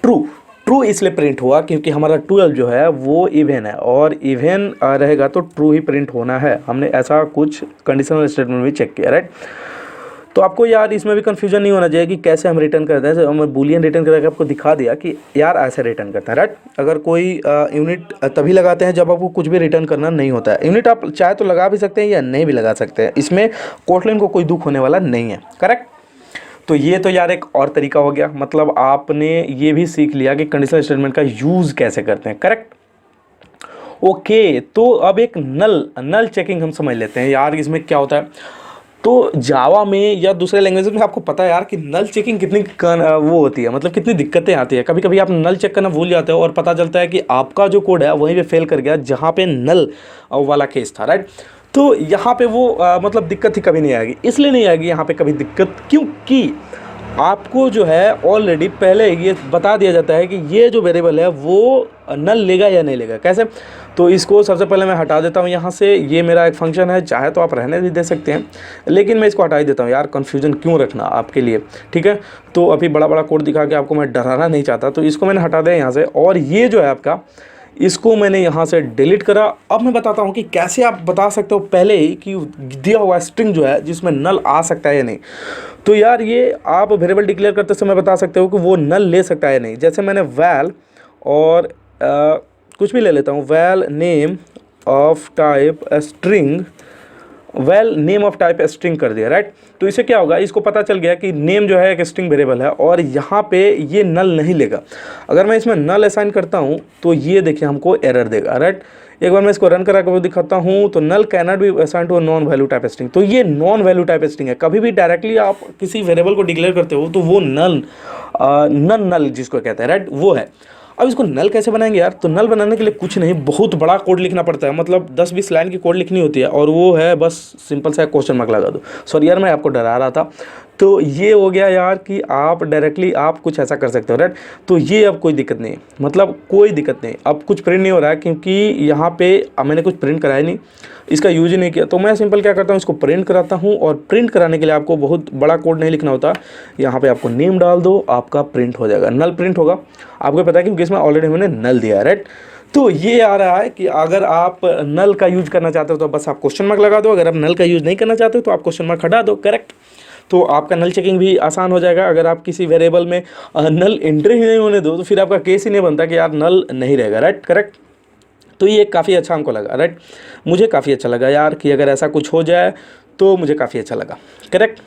ट्रू, ट्रू इसलिए प्रिंट हुआ क्योंकि हमारा 12 जो है वो इवन है, और इवन रहेगा तो ट्रू ही प्रिंट होना है। हमने ऐसा कुछ कंडीशनल स्टेटमेंट भी चेक किया, राइट। तो आपको यार इसमें भी कन्फ्यूजन नहीं होना चाहिए कि कैसे हम रिटर्न करते हैं। हम बुलियन रिटर्न करके आपको दिखा दिया कि यार ऐसे रिटर्न करते हैं, राइट। अगर कोई यूनिट तभी लगाते हैं जब आपको कुछ भी रिटर्न करना नहीं होता है। यूनिट आप चाहे तो लगा भी सकते हैं या नहीं भी लगा सकते हैं, इसमें कोटलिन को कोई दुख होने वाला नहीं है, करेक्ट। तो ये तो यार एक और तरीका हो गया, मतलब आपने ये भी सीख लिया कि कंडीशनल स्टेटमेंट का यूज़ कैसे करते हैं, करेक्ट। ओके, तो अब एक नल चेकिंग हम समझ लेते हैं यार, इसमें क्या होता है। तो जावा में या दूसरे लैंग्वेज में आपको पता है यार कि नल चेकिंग कितनी वो होती है, मतलब कितनी दिक्कतें आती है। कभी कभी आप नल चेक करना भूल जाते हो और पता चलता है कि आपका जो कोड है वहीं पे फेल कर गया जहाँ पे नल वाला केस था, राइट। तो यहाँ पे वो मतलब दिक्कत ही कभी नहीं आएगी, इसलिए नहीं आएगी यहाँ पे कभी दिक्कत, क्योंकि आपको जो है ऑलरेडी पहले ये बता दिया जाता है कि ये जो वेरिएबल है वो नल लेगा या नहीं लेगा। कैसे, तो इसको सबसे पहले मैं हटा देता हूँ यहाँ से। ये मेरा एक फंक्शन है, चाहे तो आप रहने भी दे सकते हैं, लेकिन मैं इसको हटा ही देता हूँ यार, कन्फ्यूजन क्यों रखना आपके लिए, ठीक है। तो अभी बड़ा बड़ा कोड दिखा के आपको मैं डराना नहीं चाहता, तो इसको मैंने हटा दिया यहाँ से। और ये जो है आपका, इसको मैंने यहाँ से डिलीट करा। अब मैं बताता हूँ कि कैसे आप बता सकते हो पहले ही कि दिया हुआ स्ट्रिंग जो है जिसमें नल आ सकता है या नहीं। तो यार ये आप वेरिएबल डिक्लेयर करते समय बता सकते हो कि वो नल ले सकता है या नहीं। जैसे मैंने वैल और कुछ भी ले लेता हूँ, val name of type string, val name of type string कर दिया, राइट। तो इससे क्या होगा, इसको पता चल गया कि नेम जो है एक स्ट्रिंग वेरिएबल है और यहाँ पे ये नल नहीं लेगा। अगर मैं इसमें नल असाइन करता हूँ तो ये देखिए हमको एरर देगा, राइट। एक बार मैं इसको रन करा कर दिखाता हूँ तो null can not be assigned to a non value type string. तो ये नॉन वैल्यू टाइप स्ट्रिंग है। कभी भी डायरेक्टली आप किसी वेरिएबल को डिक्लेयर करते हो तो वो नल जिसको कहते हैं, राइट, वो है। अब इसको नल कैसे बनाएंगे यार, तो नल बनाने के लिए कुछ नहीं, बहुत बड़ा कोड लिखना पड़ता है, मतलब 10-20 लाइन की कोड लिखनी होती है और वो है बस सिंपल सा क्वेश्चन मार्क लगा दो। सॉरी यार मैं आपको डरा रहा था। तो ये हो गया यार कि आप डायरेक्टली आप कुछ ऐसा कर सकते हो, राइट। तो ये अब कोई दिक्कत नहीं, मतलब कोई दिक्कत नहीं, अब कुछ प्रिंट नहीं हो रहा है क्योंकि यहाँ पे मैंने कुछ प्रिंट कराया नहीं, इसका यूज ही नहीं किया। तो मैं सिंपल क्या करता हूँ, इसको प्रिंट कराता हूँ और प्रिंट कराने के लिए आपको बहुत बड़ा कोड नहीं लिखना होता। यहाँ पे आपको नेम डाल दो, आपका प्रिंट हो जाएगा, नल प्रिंट होगा। आपको पता है क्योंकि इसमें ऑलरेडी मैंने नल दिया है, राइट। तो ये आ रहा है कि अगर आप नल का यूज करना चाहते हो तो बस आप क्वेश्चन मार्क लगा दो, अगर आप नल का यूज नहीं करना चाहते हो तो आप क्वेश्चन मार्क हटा दो, करेक्ट। तो आपका नल चेकिंग भी आसान हो जाएगा। अगर आप किसी वेरिएबल में नल एंट्री ही नहीं होने दो तो फिर आपका केस ही नहीं बनता कि यार नल नहीं रहेगा, राइट, करेक्ट। तो ये काफ़ी अच्छा हमको लगा, राइट, मुझे काफ़ी अच्छा लगा यार कि अगर ऐसा कुछ हो जाए तो मुझे काफ़ी अच्छा लगा, करेक्ट।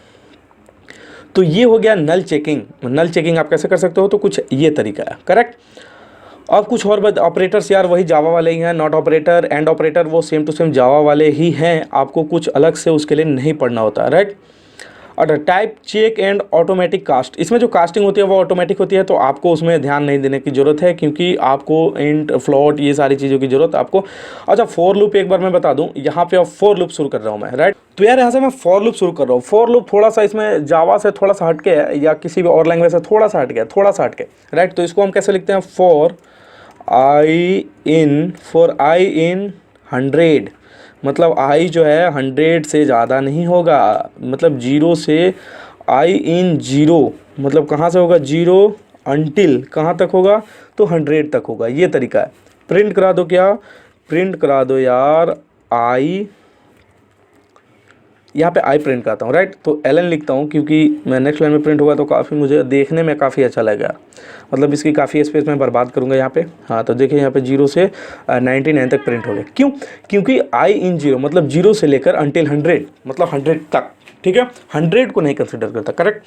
तो ये हो गया नल चेकिंग। नल चेकिंग आप कैसे कर सकते हो, तो कुछ ये तरीका है, करेक्ट। अब कुछ और ऑपरेटर्स यार वही जावा वाले ही हैं, नॉट ऑपरेटर, एंड ऑपरेटर वो सेम टू सेम जावा वाले ही हैं, आपको कुछ अलग से उसके लिए नहीं पढ़ना होता, राइट। और type check and automatic cast, इसमें जो कास्टिंग होती है वो ऑटोमेटिक होती है, तो आपको उसमें ध्यान नहीं देने की ज़रूरत है क्योंकि आपको इंट फ्लोट ये सारी चीज़ों की ज़रूरत आपको। अच्छा फॉर लूप एक बार मैं बता दूं, यहाँ पे अब फॉर लूप शुरू कर रहा हूँ मैं, राइट। तो यार यहाँ से मैं फॉर लूप शुरू कर रहा हूँ। फॉर लूप थोड़ा सा इसमें जावा से थोड़ा सा हटके है या किसी भी और लैंग्वेज से थोड़ा सा हटके, राइट। तो इसको हम कैसे लिखते हैं, फॉर आई इन 100, मतलब आई जो है 100 से ज़्यादा नहीं होगा, मतलब 0 से आई इन 0, मतलब कहाँ से होगा 0 अंटिल कहाँ तक होगा, तो 100 तक होगा। ये तरीका है। प्रिंट करा दो, क्या प्रिंट करा दो यार, आई, यहाँ पे आई प्रिंट करता हूँ, राइट। तो एल एन लिखता हूँ क्योंकि मैं नेक्स्ट लाइन में प्रिंट होगा तो काफ़ी मुझे देखने में काफ़ी अच्छा लगेगा, मतलब इसकी काफ़ी स्पेस मैं बर्बाद करूँगा यहाँ पे। हाँ तो देखिए यहाँ पे 0 से 99 तक प्रिंट हो गया। क्यों, क्योंकि आई इन 0 मतलब 0 से लेकर अंटिल 100, मतलब 100 तक, ठीक है, 100 को नहीं कंसिडर करता, करेक्ट।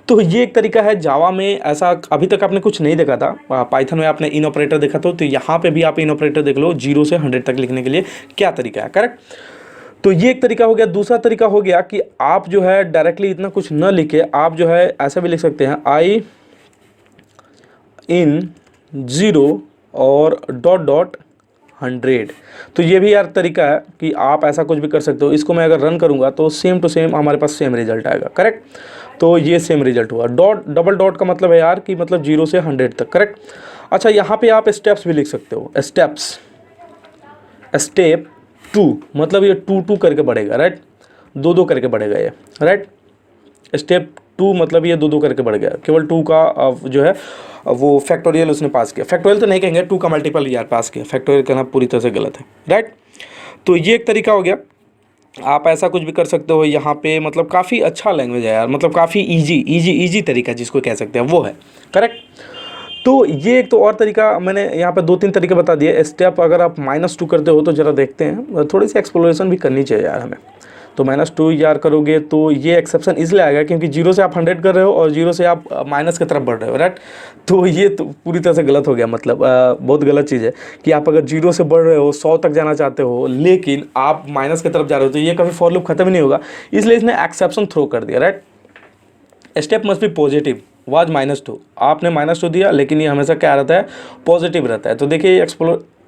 तो ये एक तरीका है। जावा में ऐसा अभी तक आपने कुछ नहीं देखा था, पाइथन में आपने इन ऑपरेटर देखा था, तो यहाँ पे भी आप इन ऑपरेटर देख लो 0 से 100 तक लिखने के लिए क्या तरीका है, करेक्ट। तो ये एक तरीका हो गया। दूसरा तरीका हो गया कि आप जो है डायरेक्टली इतना कुछ न लिखे, आप जो है ऐसा भी लिख सकते हैं, आई इन 0 और डॉट 100। तो ये भी यार तरीका है कि आप ऐसा कुछ भी कर सकते हो। इसको मैं अगर रन करूँगा तो सेम टू सेम हमारे पास सेम रिजल्ट आएगा, करेक्ट। तो ये सेम रिजल्ट हुआ। डबल डॉट का मतलब है यार कि मतलब 0 से 100 तक, करेक्ट। अच्छा यहाँ पे आप स्टेप्स भी लिख सकते हो, स्टेप 2, मतलब ये 2 करके बढ़ेगा, राइट, 2 करके बढ़ेगा ये, राइट। स्टेप 2 मतलब ये 2 करके बढ़ गया। केवल 2 का जो है वो फैक्टोरियल उसने पास किया, फैक्टोरियल तो नहीं कहेंगे, 2 का मल्टीपल यार पास किया, फैक्टोरियल करना पूरी तरह से गलत है, राइट। तो ये एक तरीका हो गया। आप ऐसा कुछ भी कर सकते हो यहाँ पे, मतलब काफ़ी अच्छा लैंग्वेज है यार, मतलब काफ़ी ईजी तरीका जिसको कह सकते हैं वो है, करेक्ट। तो ये एक तो और तरीका मैंने यहाँ पे 2-3 तरीके बता दिए। स्टेप अगर आप -2 करते हो तो ज़रा देखते हैं, थोड़ी सी एक्सप्लोरेशन भी करनी चाहिए यार हमें। तो -2 यार करोगे तो ये एक्सेप्शन इसलिए आएगा क्योंकि 0 से आप 100 कर रहे हो और 0 से आप माइनस की तरफ बढ़ रहे हो, राइट। तो ये तो पूरी तरह से गलत हो गया, मतलब बहुत गलत चीज़ है कि आप अगर 0 से बढ़ रहे हो 100 तक जाना चाहते हो लेकिन आप माइनस की तरफ जा रहे हो तो ये कभी फॉर लूप खत्म ही नहीं होगा, इसलिए इसने एक्सेप्शन थ्रो कर दिया, right. Step must be positive, was -2, आपने -2 दिया लेकिन ये हमेशा क्या रहता है, पॉजिटिव रहता है। तो देखिए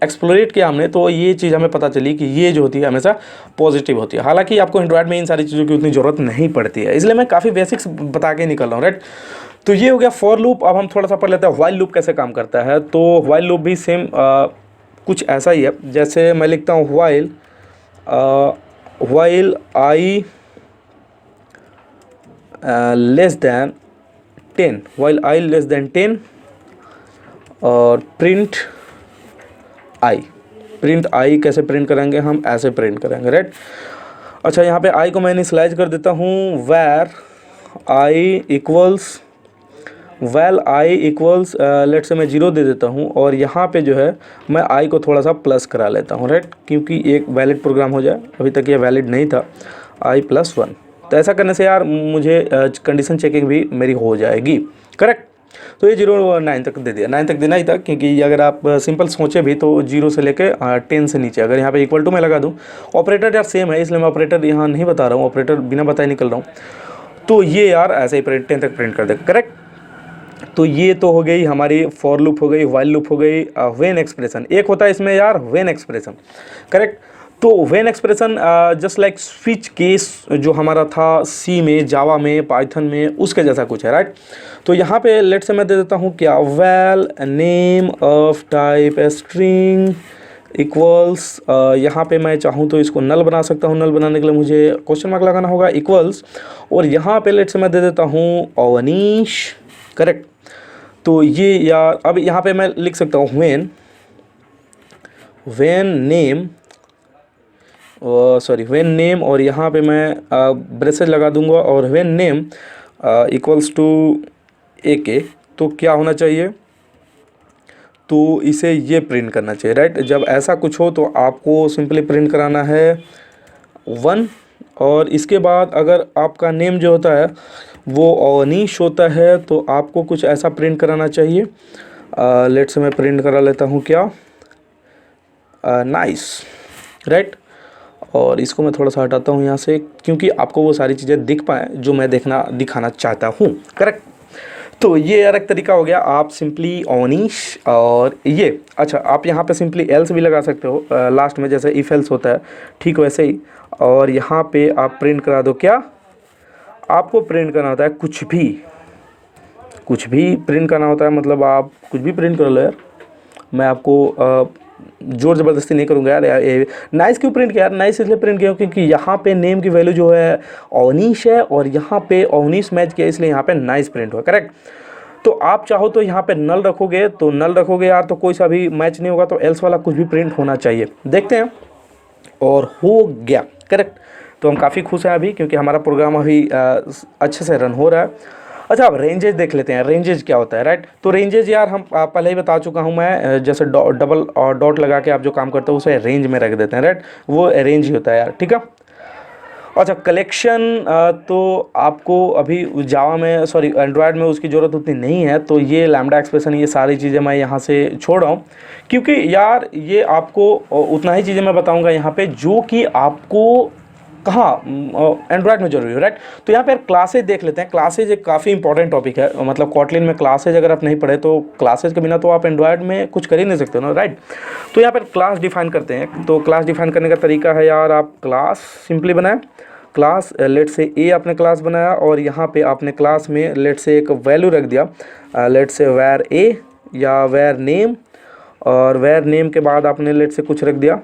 एक्सप्लोरेट किया हमने तो ये चीज़ हमें पता चली कि ये जो होती है हमेशा पॉजिटिव होती है। हालांकि आपको एंड्रॉयड में इन सारी चीज़ों की उतनी ज़रूरत नहीं पड़ती है, इसलिए मैं काफ़ी बेसिक्स बता के निकल रहा हूँ, राइट। तो ये हो गया फॉर लूप। अब हम थोड़ा सा पढ़ लेते हैं व्हाइल लूप कैसे काम करता है। तो व्हाइल लूप भी सेम कुछ ऐसा ही है, जैसे मैं लिखता हूँ while I less than 10, while I less than 10 और प्रिंट आई कैसे प्रिंट करेंगे, हम ऐसे प्रिंट करेंगे, राइट। अच्छा यहाँ पे आई को मैं इनिशियलाइज कर देता हूँ where i इक्वल्स लेट से मैं 0 दे देता हूँ और यहाँ पे जो है मैं आई को थोड़ा सा प्लस करा लेता हूँ, राइट, क्योंकि एक वैलिड प्रोग्राम हो जाए। अभी तक ये वैलिड नहीं था, i+1। तो ऐसा करने से यार मुझे कंडीशन चेकिंग भी मेरी हो जाएगी, करेक्ट। तो ये 0 9 तक दे दिया, 9 तक देना ही था, क्योंकि अगर आप सिंपल सोचे भी तो 0 से लेके 10 से नीचे। अगर यहाँ पे इक्वल टू मैं लगा दूँ, ऑपरेटर यार सेम है इसलिए मैं ऑपरेटर यहाँ नहीं बता रहा हूँ, ऑपरेटर बिना बताए निकल रहा हूँ। तो ये यार ऐसे ही 10 तक प्रिंट कर दे, करेक्ट। तो ये तो हो गई हमारी फॉर लूप, हो गई व्हाइल लूप, हो गई व्हेन एक्सप्रेशन। एक होता है इसमें यार व्हेन एक्सप्रेशन, करेक्ट। तो when expression just like switch case जो हमारा था सी में, जावा में, पाइथन में, उसके जैसा कुछ है, राइट। तो यहाँ पे लेट से मैं दे देता हूँ क्या, well name of type string equals, यहाँ पे मैं चाहूँ तो इसको नल बना सकता हूँ। नल बनाने के लिए मुझे क्वेश्चन मार्क लगाना होगा, इक्वल्स, और यहाँ पे लेट से मैं दे देता हूँ अवनीश, करेक्ट। तो ये यार अब यहाँ पे मैं लिख सकता हूँ व्हेन नेम, व्हेन नेम, और यहाँ पे मैं ब्रेसेज लगा दूंगा, और when name equals to AK। तो क्या होना चाहिए, तो इसे ये प्रिंट करना चाहिए, राइट। जब ऐसा कुछ हो तो आपको सिंपली प्रिंट कराना है 1, और इसके बाद अगर आपका नेम जो होता है वो अवनीश होता है तो आपको कुछ ऐसा प्रिंट कराना चाहिए। लेट से मैं प्रिंट करा लेता हूँ क्या, नाइस, राइट। और इसको मैं थोड़ा सा हटाता हूँ यहाँ से, क्योंकि आपको वो सारी चीज़ें दिख पाएँ जो मैं दिखाना चाहता हूँ, करेक्ट। तो ये यार एक तरीका हो गया, आप सिंपली अवनीश और ये, अच्छा आप यहाँ पे सिंपली एल्स भी लगा सकते हो लास्ट में, जैसे इफ एल्स होता है, ठीक वैसे ही। और यहाँ पे आप प्रिंट करा दो क्या, आपको प्रिंट करना होता है कुछ भी प्रिंट करना होता है, मतलब आप कुछ भी प्रिंट कर लो यार, मैं आपको जोर ज़बरदस्ती नहीं करूँगा यार। नाइस क्यों प्रिंट किया यार, नाइस इसलिए प्रिंट किया क्योंकि यहाँ पे नेम की वैल्यू जो है अवनीश है, और यहाँ पे अवनीश मैच किया इसलिए यहाँ पे नाइस प्रिंट हुआ, करेक्ट। तो आप चाहो तो यहाँ पे नल रखोगे तो नल रखोगे यार, तो कोई सा भी मैच नहीं होगा, तो एल्स वाला कुछ भी प्रिंट होना चाहिए। देखते हैं, और हो गया, करेक्ट। तो हम काफ़ी खुश हैं अभी, क्योंकि हमारा प्रोग्राम अभी अच्छे से रन हो रहा है। अच्छा अब रेंजेज देख लेते हैं, रेंजेज क्या होता है, राइट। तो रेंजेज यार हम पहले ही बता चुका हूँ मैं, जैसे डबल और डॉट लगा के आप जो काम करते हो उसे रेंज में रख देते हैं, राइट। वो रेंज ही होता है यार, ठीक है। अच्छा कलेक्शन, तो आपको अभी जावा में, सॉरी एंड्रॉयड में उसकी ज़रूरत उतनी नहीं है, तो ये लैम्डा एक्सप्रेशन, ये सारी चीज़ें मैं यहाँ से छोड़ रहा हूँ, क्योंकि यार ये आपको उतना ही चीज़ें मैं बताऊँगा यहाँ पे जो कि आपको कहाँ एंड्रॉयड में जरूरी है, राइट। तो यहाँ पे यार क्लासेज देख लेते हैं। क्लासेज एक काफ़ी इंपॉर्टेंट टॉपिक है, मतलब कॉटलिन में क्लासेज अगर आप नहीं पढ़े तो क्लासेज के बिना तो आप एंड्रॉयड में कुछ कर ही नहीं सकते ना, राइट। तो यहाँ पर क्लास डिफाइन करते हैं। तो क्लास डिफाइन करने का तरीका है यार, आप क्लास सिंपली बनाएं, क्लास लेट से ए आपने क्लास बनाया, और यहाँ पे आपने क्लास में लेट से एक वैल्यू रख दिया, लेट से वेर ए या वेर नेम, और वेर नेम के बाद आपने लेट से कुछ रख दिया,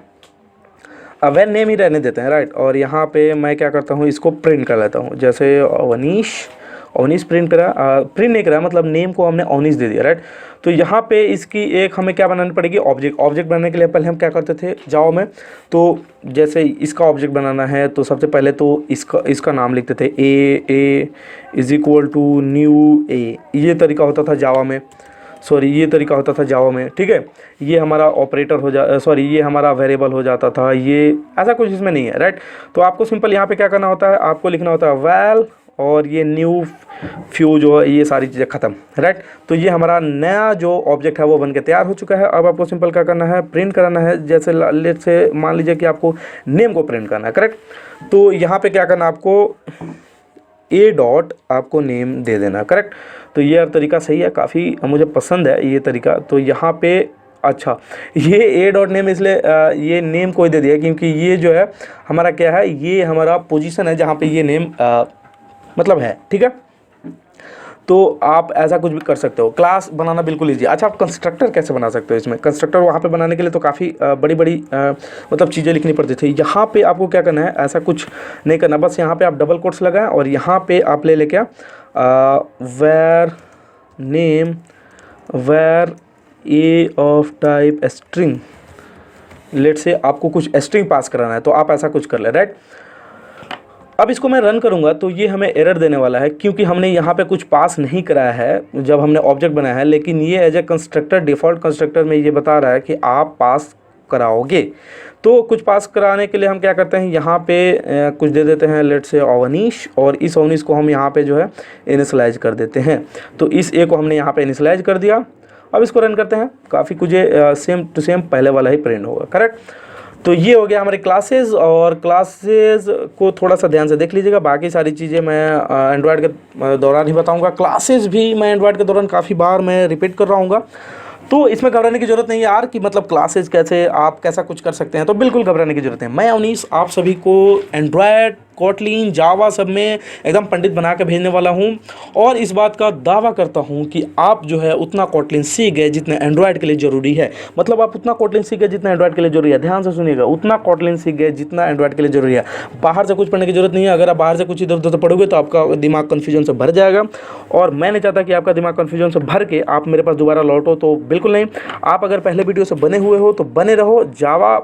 वेर नेम ही रहने देते हैं, राइट। और यहाँ पे मैं क्या करता हूँ, इसको प्रिंट कर लेता हूँ, जैसे अवनीश प्रिंट करा, प्रिंट नहीं करा, मतलब नेम को हमने अवनीश दे दिया, राइट। तो यहाँ पे इसकी एक हमें क्या बनानी पड़ेगी, ऑब्जेक्ट बनाने के लिए पहले हम क्या करते थे जावा में, तो जैसे इसका ऑब्जेक्ट बनाना है तो सबसे पहले तो इसका नाम लिखते थे, ए इज इक्वल टू न्यू ए, ये तरीका होता था जावा में, ये तरीका होता था जावा में, ठीक है। ये हमारा ऑपरेटर ये हमारा वेरिएबल हो जाता था, ये ऐसा कुछ इसमें नहीं है, राइट। तो आपको सिंपल यहाँ पे क्या करना होता है, आपको लिखना होता है वैल, और ये न्यू फ्यू जो है, ये सारी चीज़ें ख़त्म, राइट। तो ये हमारा नया जो ऑब्जेक्ट है वो बन के तैयार हो चुका है। अब आपको सिंपल क्या करना है, प्रिंट कराना है, जैसे लेट से मान लीजिए कि आपको नेम को प्रिंट करना है, करेक्ट। तो यहाँ पे क्या करना, आपको ए डॉट आपको नेम दे देना, करेक्ट। तो ये तरीका सही है, काफ़ी मुझे पसंद है ये तरीका। तो यहाँ पे अच्छा ये ए डॉट नेम इसलिए ये नेम कोई दे दिया क्योंकि ये जो है हमारा क्या है, ये हमारा पोजीशन है जहाँ पे ये नेम मतलब है, ठीक है। तो आप ऐसा कुछ भी कर सकते हो, क्लास बनाना बिल्कुल ईजी। अच्छा आप कंस्ट्रक्टर कैसे बना सकते हो, इसमें कंस्ट्रक्टर वहाँ पे बनाने के लिए तो काफ़ी बड़ी बड़ी मतलब चीज़ें लिखनी पड़ती थी। यहाँ पे आपको क्या करना है, ऐसा कुछ नहीं करना, बस यहाँ पे आप डबल कोट्स लगाएं और यहाँ पे आप ले क्या var name var A of type string, late से आपको कुछ स्ट्रिंग पास कराना है तो आप ऐसा कुछ कर ले, राइट। अब इसको मैं रन करूंगा तो ये हमें एरर देने वाला है क्योंकि हमने यहाँ पे कुछ पास नहीं कराया है जब हमने ऑब्जेक्ट बनाया है, लेकिन ये as a constructor default constructor में ये बता रहा है कि आप पास कराओगे। तो कुछ पास कराने के लिए हम क्या करते हैं, यहाँ पे कुछ दे देते हैं, लेट से अवनीश, और इस अवनीश को हम यहाँ पे जो है इनिशलाइज कर देते हैं। तो इस ए को हमने यहाँ पे इनिशलाइज कर दिया। अब इसको रन करते हैं, काफ़ी कुछ सेम टू सेम पहले वाला ही प्रिंट होगा, करेक्ट। तो ये हो गया हमारे क्लासेस, और क्लासेस को थोड़ा सा ध्यान से देख लीजिएगा, बाकी सारी चीज़ें मैं एंड्रॉयड के दौरान ही बताऊंगा। क्लासेस भी मैं एंड्रॉयड के दौरान काफ़ी बार मैं रिपीट कर रहा हूँगा, तो इसमें घबराने की जरूरत नहीं है यार कि मतलब क्लासेस कैसे आप कैसा कुछ कर सकते हैं, तो बिल्कुल घबराने की जरूरत है। मैं अवनीश आप सभी को एंड्रॉयड, कोटलिन, जावा सब में एकदम पंडित बना के भेजने वाला हूं, और इस बात का दावा करता हूं कि आप जो है उतना कोटलिन सीख गए जितना एंड्रॉयड के लिए ज़रूरी है। मतलब आप उतना कोटलिन सीख गए जितना एंड्रॉयड के लिए ज़रूरी है। ध्यान से सुनिएगा, उतना कोटलिन सीख गए जितना एंड्रॉयड के लिए ज़रूरी है। बाहर से कुछ पढ़ने की जरूरत नहीं है। अगर आप बाहर से कुछ इधर उधर से पढ़ोगे तो आपका दिमाग कन्फ्यूजन से भर जाएगा, और मैं नहीं चाहता कि आपका दिमाग कन्फ्यूजन से भर के आप मेरे पास दोबारा लौटो, तो बिल्कुल नहीं। आप अगर पहले वीडियो से बने हुए हो तो बने रहो। जावा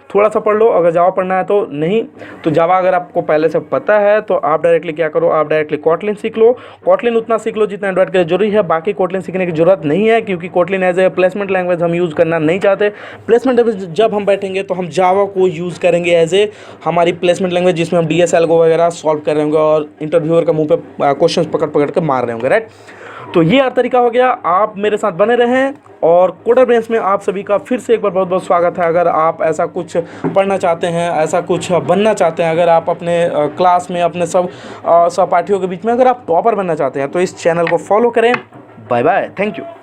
थोड़ा सा पढ़ लो, अगर जावा पढ़ना है तो नहीं, तो जावा अगर आपको पहले से पता है तो आप डायरेक्टली क्या करो, आप डायरेक्टली कोटलिन सीख लो। कोटलिन उतना सीख लो जितना एंड्रॉयड के लिए जरूरी है, बाकी कोटलिन सीखने की जरूरत नहीं है, क्योंकि Kotlin as a placement language हम यूज़ करना नहीं चाहते। प्लेसमेंट लैंग्वेज जब हम बैठेंगे तो हम जावा को यूज़ करेंगे एज ए हमारी प्लेसमेंट लैंग्वेज, जिसमें हम DSL वगैरह सॉल्व कर रहे होंगे और इंटरव्यूअर के मुँह पर क्वेश्चन पकड़ के मार रहे होंगे, राइट। तो ये तरीका हो गया। आप मेरे साथ बने रहें, और कोडर ब्रेन्स में आप सभी का फिर से एक बार बहुत बहुत स्वागत है। अगर आप ऐसा कुछ पढ़ना चाहते हैं, ऐसा कुछ बनना चाहते हैं, अगर आप अपने क्लास में अपने सब सहपाठियों के बीच में अगर आप टॉपर बनना चाहते हैं, तो इस चैनल को फॉलो करें। Bye bye, thank you.